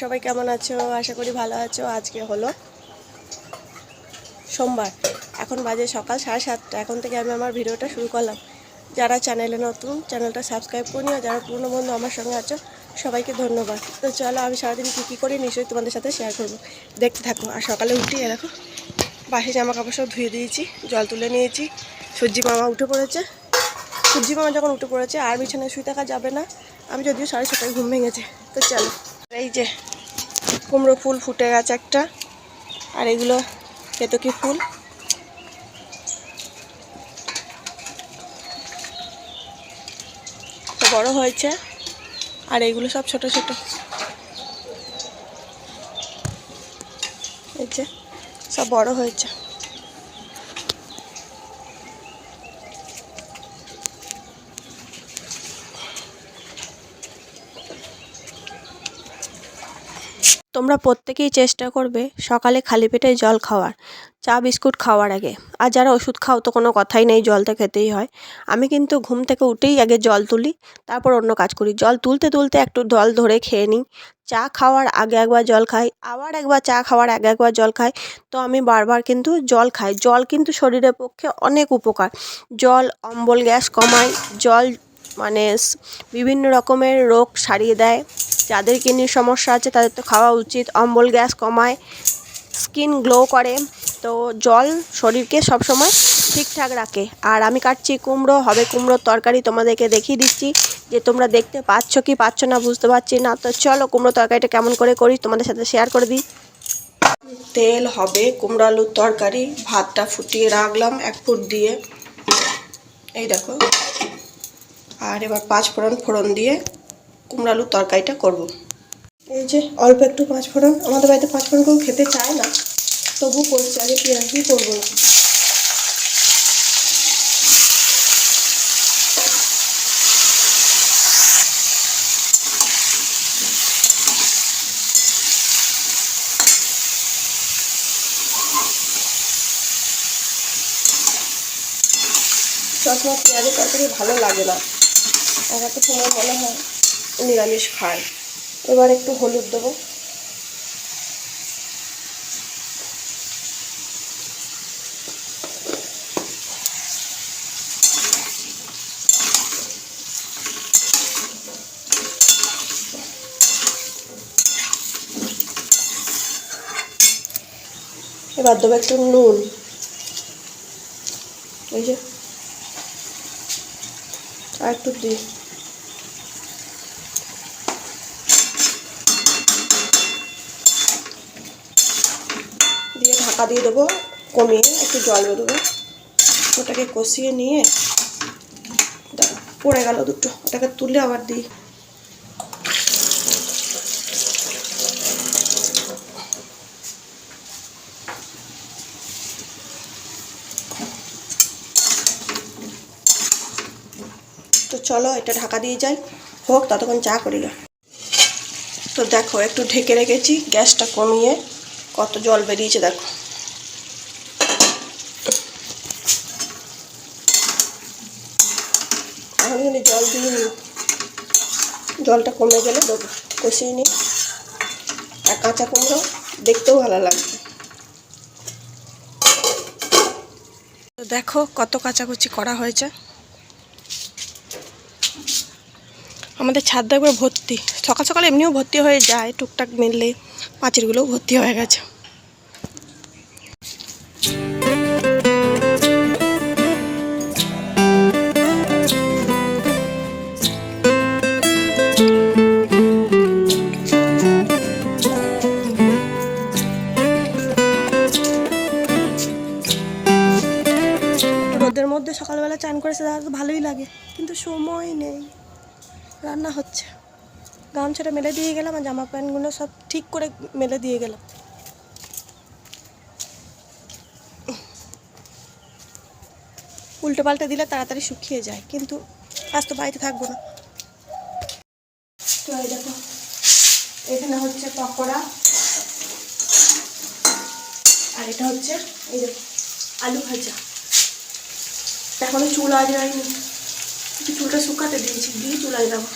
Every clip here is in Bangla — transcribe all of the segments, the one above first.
সবাই কেমন আছো? আশা করি ভালো আছো। আজকে হলো সোমবার, এখন বাজে সকাল 7:30। এখন থেকে আমি আমার ভিডিওটা শুরু করলাম। যারা চ্যানেলে নতুন, চ্যানেলটা সাবস্ক্রাইব করে নিও। যারা পুরনো বন্ধু আমার সঙ্গে আছো, সবাইকে ধন্যবাদ। তো চলো, আমি সারাদিন কী করি নিশ্চয়ই তোমাদের সাথে শেয়ার করবো, দেখতে থাকো। আর সকালে উঠিয়ে দেখো বাসি জামা কাপড় সব ধুয়ে দিয়েছি, জল তুলে নিয়েছি। সূর্যি মামা উঠে পড়েছে। সূর্যি মামা যখন উঠে পড়েছে আর বিছানায় শুয়ে থাকা যাবে না। আমি যদিও 6:30 ঘুম ভেঙেছে। তো চলো, এই যে কুমড়ো ফুল ফুটে গেছে একটা, আর এগুলো কেতকী ফুল। বড় হয়েছে, আর এগুলো সব ছোট ছোট। এই যে সব বড় হয়েছে। তোমরা প্রত্যেকেই চেষ্টা করবে সকালে খালি পেটে জল খাওয়ার, চা বিস্কুট খাওয়ার আগে। আর যারা ওষুধ খাও তো কোনো কথাই নেই, জল তো খেতেই হয়। আমি কিন্তু ঘুম থেকে উঠেই আগে জল তুলি, তারপর অন্য কাজ করি। জল তুলতে তুলতে একটু জল ধরে খেয়ে নিই। চা খাওয়ার আগে একবার জল খাই, আবার একবার চা খাওয়ার আগে একবার জল খাই। তো আমি বারবার কিন্তু জল খাই। জল কিন্তু শরীরের পক্ষে অনেক উপকার। জল অম্বল গ্যাস কমায়। জল মানে বিভিন্ন রকমের রোগ সারিয়ে দেয়। যাদের কিডনির সমস্যা আছে তাদের তো খাওয়া উচিত। অম্বল গ্যাস কমায়, স্কিন গ্লো করে। তো জল শরীরকে সবসময় ঠিকঠাক রাখে। আর আমি কাটছি কুমড়ো, হবে কুমড়োর তরকারি। তোমাদেরকে দেখিয়ে দিচ্ছি যে তোমরা দেখতে পাচ্ছ কি পাচ্ছ না বুঝতে পারছি না। তো চলো কুমড়ো তরকারিটা কেমন করে করি তোমাদের সাথে শেয়ার করে দিই। তেল হবে কুমড়ো আলুর তরকারি। ভাতটা ফুটিয়ে রাখলাম 1 ফুট দিয়ে, এই দেখো। আর এবার 5 ফোড়ন দিয়ে কুমড়ো আলুর তরকারিটা করব। এই যে অল্প একটু 5 ফোড়ন, আমাদের বাড়িতে 5 ফোড়ন কেউ খেতে চায় না, তবু করছি। আগে পেঁয়াজ দিয়ে করবো না। সবসময় পেঁয়াজের তরকারি ভালো লাগে না, আমার তো সময় মনে হয় নিরামিষ খায়। এবার একটু হলুদ দেবো। এবার দেবো একটু নুন, এই যে, আর একটু দিই। দিয়ে ঢাকা দিয়ে দেবো, কমিয়ে একটু জল দেবো। ওটাকে কষিয়ে নিয়ে পড়ে গেল দুটো, ওটাকে তুলে আবার দিই। তো চলো এটা ঢাকা দিয়ে যাই, হোক, ততক্ষণ চা করি গা। তো দেখো একটু ঢেকে রেখেছি, গ্যাসটা কমিয়ে কত জল বেরিয়েছে দেখো। এখন কিন্তু জল দিয়ে নিই, জলটা কমে গেলে দেবো, কষিয়ে নিই। আর কাঁচা কুমড়ো দেখতেও ভালো লাগবে। তো দেখো কত কাঁচাকুচি করা হয়েছে। আমাদের ছাদ একবার ভর্তি, সকাল সকাল এমনিও ভর্তি হয়ে যায়, টুকটাক মিললে পাঁচিরগুলোও ভর্তি হয়ে গেছে। রোদের মধ্যে সকালবেলা চান করেছে, তাহলে তো ভালোই লাগে, কিন্তু সময় নেই। রান্না হচ্ছে, গামছাটা মেলে দিয়ে গেলাম, আর জামা প্যান্টগুলো সব ঠিক করে মেলে দিয়ে গেলাম। উল্টো পাল্টে দিলে তাড়াতাড়ি শুকিয়ে যায়, কিন্তু আজ তো বাড়িতে থাকবো না। তো এই দেখো, এখানে হচ্ছে পকোড়া, আর এটা হচ্ছে এই দেখো আলু ভাজা। এখনো চুল আজরাইনি, চুলটা শুকাতে দিয়েছি, দিয়ে চুল আজরাবো।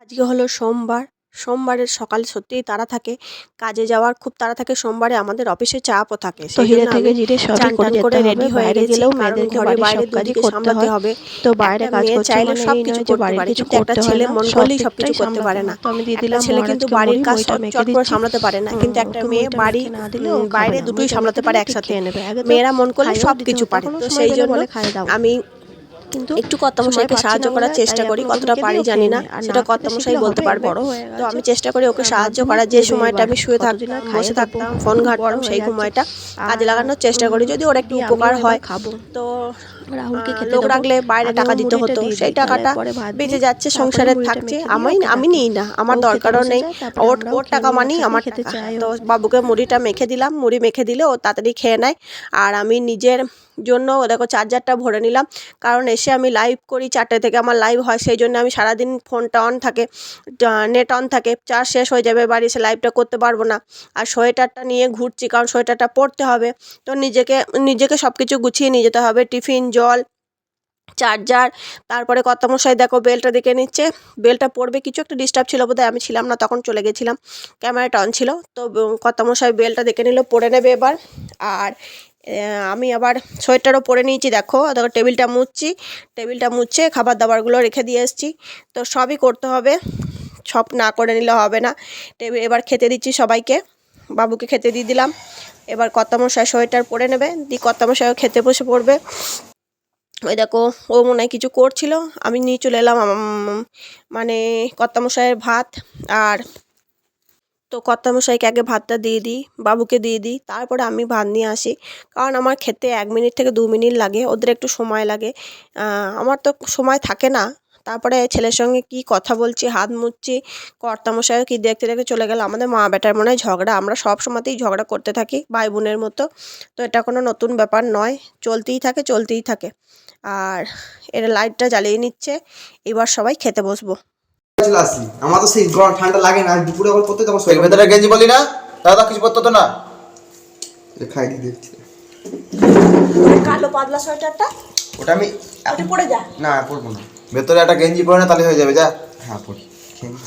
আজকে হলো সোমবার, সোমবারের সকালে সত্যিই তাড়া থাকে, কাজে যাওয়ার খুব তাড়া থাকে। সোমবারে আমাদের অফিসে চাপও থাকে। তো হিরে থেকে জিরে সবই করে রেডি হয়ে বাইরে গেছি, গেলেও কারণ মেয়েদেরকে ঘরে বাড়ির বাইরে সব কাজই দুদিকে করতে সামলাতে হয়। হবে। তো বাইরে একটা কাজ মেয়ে করছে চাইলে মানে এই সবকিছু নয় যে করতে বাড়ির পারে, কিছু কিন্তু একটা করতে হয় ছেলে না, মন সব করলেই সবকিছু দিকটাই করতে সামলাতে পারে না। হয়। তো আমি দিয়ে একটা দিলাম ছেলে কিন্তু মহারাজকে বাড়ির কাজ মুড়িটা মেখে চট করে দিচ্ছি। সামলাতে পারে না, কিন্তু একটা ওকে মেয়ে মুড়িটা বাড়ি মেখে না দিলেও খাবে বাইরে না, দুটোই মুড়িটা সামলাতে মেখে পারে দিলে ঠিক একসাথে। খেয়ে নেবে। আগে তো মেয়েরা মন করলে খাইয়েও দিতে সবকিছু হতো, পারে। কোনো তো সময় সেই পেলে জন্য বলে খাইয়ে দাও, আমি কিন্তু একটু সময় কর্তামশাইকে পাচ্ছি সাহায্য না বলে করার তাই চেষ্টা করি। এখন ওকে কতটা মেখে পারি দিই, ও জানি খেয়ে না, নেয়। আর না সেটা খেলে কর্তামশাই শিখলে বলতে হবে, পারবে। বড় হয়ে তো গেছে, আমি চেষ্টা করি ওকে আর সাহায্য মাধ্যমিক করার। যে দেবে সময়টা এবার, আমি শুয়ে কতদিন আর থাকতাম, খাইয়ে বসে দেবো, থাকতাম, ফোন বড় ঘাঁটতাম, হয়ে সেই যাচ্ছে। সময়টা কাজে আর লাগানোর চেষ্টা করি, যদি ওর একটু দিয়ে আমিও উপকার এবার হয়। খাবো, তো রাহুলকে খেতে লোক দেবো। রাখলে বাইরে আগে টাকা ওর দিতে মুড়িটা হতো, দিয়ে সেই দিই, তাহলে টাকাটা পরে ভাত বেঁচে নিই, যাচ্ছে, তারপরে সংসারে মুড়িটা থাকছে। মেখে দিলে ওকে আমি ডাকি। নিই না, ও আমার খেতে দরকারও বসে নেই। যায়, তারপরে আমরাও ওর খেয়ে টাকা নিই মানেই একসাথে, আমার খেতে টাকা। চায় ও। তো বাবুকে মুড়িটা মেখে দিলাম, মুড়ি মেখে দিলে ও তাড়াতাড়ি খেয়ে নেয়। আর আমি নিজের জন্য দেখো চার্জারটা ভরে নিলাম, কারণ এসে আমি লাইভ করি 4টে থেকে আমার লাইভ হয়, সেই জন্য আমি সারাদিন ফোনটা অন থাকে, নেট অন থাকে। চার্জ শেষ হয়ে যাবে, বাড়ি এসে লাইভটা করতে পারবো না। আর সোয়েটারটা নিয়ে ঘুরছি, কারণ সোয়েটারটা পরতে হবে। তো নিজেকে সব কিছু গুছিয়ে নিয়ে যেতে হবে, টিফিন, জল, চার্জার। তারপরে কর্তামশাই দেখো বেলটা দেখে নিচ্ছে, বেলটা পড়বে। কিছু একটা ডিস্টার্ব ছিল বোধহয়, আমি ছিলাম না তখন, চলে গেছিলাম, ক্যামেরাটা অন ছিল। তো কর্তামশাই বেলটা দেখে নিল, পড়ে নেবে এবার। আর আমি আবার সোয়েটারও পরে নিয়েছি। দেখো দেখো টেবিলটা মুছছে, খাবার দাবারগুলো রেখে দিয়ে এসেছি। তো সবই করতে হবে, সব না করে নিলে হবে না। এবার খেতে দিচ্ছি সবাইকে, বাবুকে খেতে দিয়ে দিলাম। এবার কর্তামশাই সোয়েটার পরে নেবে, দিয়ে কর্তামশাইও খেতে বসে পড়বে। ওই দেখো ও মনে হয় কিছু করছিল, আমি নিয়ে চলে এলাম মানে কর্তামশাইয়ের ভাত। আর তো কর্তামশাইকে আগে ভাতটা দিয়ে দিই, বাবুকে দিয়ে দিই, তারপরে আমি ভাত নিয়ে আসি। কারণ আমার খেতে 1 মিনিট থেকে 2 মিনিট লাগে, ওদের একটু সময় লাগে। আমার তো সময় থাকে না। তারপরে ছেলের সঙ্গে কি কথা বলছি, হাত মুছছি, কর্তামশাইও কি দেখতে দেখতে চলে গেল। আমাদের মা বেটার মনে হয় ঝগড়া, আমরা সব সময়তেই ঝগড়া করতে থাকি ভাই বোনের মতো। তো এটা কোনো নতুন ব্যাপার নয়, চলতেই থাকে। আর এরা লাইটটা জ্বালিয়ে নিচ্ছে, এবার সবাই খেতে বসবো। চলে আসি। আমার তো সেই গরম ঠান্ডা লাগে না, দুপুরে আবার পড়তে তখন এর ভেতরে গেঞ্জি বলি না, দাদা কিছু করতে তো না। খাই দিয়ে দেখছি। কালো পাতলা সোয়েটারটা ওটা আমি ওটা পরে যা। না পড়বো না। ভেতরে একটা গেঞ্জি পরে না, তাহলে হয়ে যাবে, যা। হ্যাঁ পড়ি, খেয়ে নি।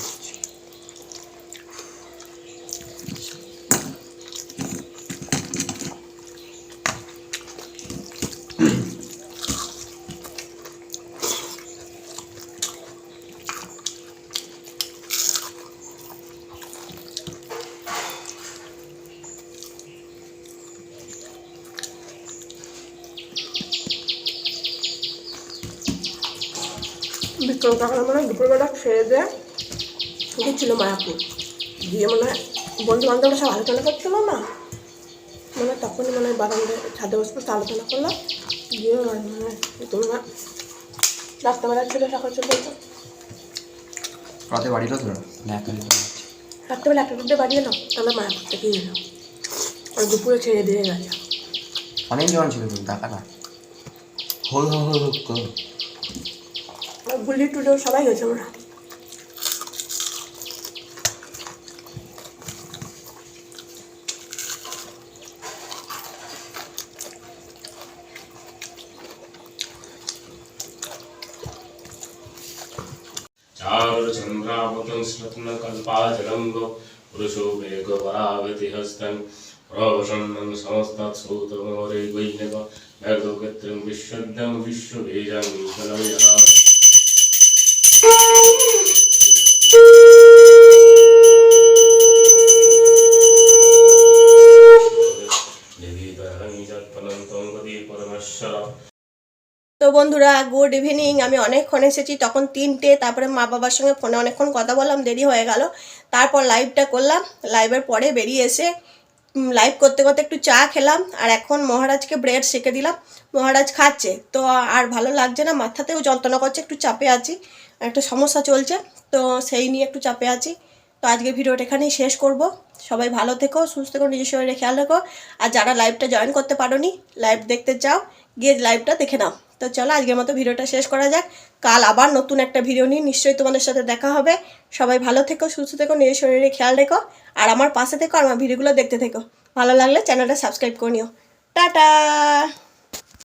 বিক্রম কাকার মনে হয় দুপুরবেলা খেয়ে দেয় গেছিলো মায়াপুর, গিয়ে মনে হয় বন্ধু বান্ধবরা সব আলোচনা করছিল না, মনে হয় তখনই মনে হয় বারান্দায় ছাদে বসে বসে আলোচনা করলাম। গিয়ে মানে তোমরা রাত্রেবেলা ছিল, সকাল চলে যেত। রাতে বাড়ি এলো তো না? রাত্রেবেলা 1টা দুটো বাড়ি এলো, তাহলে মায়াপুর থেকেই এলো, আর দুপুরে ছেড়ে দিয়ে গেছে। অনেক জন ছিল কিন্তু টাকা না। হো হো হো হো কর। আর গুলি টুলিও সবাই গেছে আমরা। चारुचन्द्रावतं स्नत्नकल्पाचलम्बो पुरुषो वेगवरावति हस्तन् प्रवसन्नं समस्तत्सूतमोरेगैनव मेघदोगत्रं विश्वद्यं विश्वबीजं ईश्वरयः তো বন্ধুরা গুড ইভিনিং। আমি অনেকক্ষণ এসেছি, তখন 3টে, তারপরে মা বাবার সঙ্গে ফোনে অনেকক্ষণ কথা বললাম, দেরি হয়ে গেল। তারপর লাইভটা করলাম, লাইভের পরে বেরিয়ে এসে লাইভ করতে করতে একটু চা খেলাম। আর এখন মহারাজকে ব্রেড সেঁকে দিলাম, মহারাজ খাচ্ছে। তো আর ভালো লাগছে না, মাথাতেও যন্ত্রণা করছে, একটু চাপে আছি, একটা সমস্যা চলছে, তো সেই নিয়ে একটু চাপে আছি। তো আজকে ভিডিওটা এখানেই শেষ করব। সবাই ভালো থেকো, সুস্থ থেকো, নিজের শরীরে খেয়াল রেখো। আর যারা লাইভটা জয়েন করতে পারোনি, লাইভ দেখতে চাও, গিয়ে লাইভটা দেখে নাও। তো চলো আজকের মতো ভিডিওটা শেষ করা যাক। কাল আবার নতুন একটা ভিডিও নিয়ে নিশ্চয়ই তোমাদের সাথে দেখা হবে। সবাই ভালো থেকো, সুস্থ থেকো, নিজের শরীরে খেয়াল রেখো, আর আমার পাশে থেকো, আর আমার ভিডিওগুলো দেখতে থেকো। ভালো লাগলে চ্যানেলটা সাবস্ক্রাইব করে নিও। টাটা।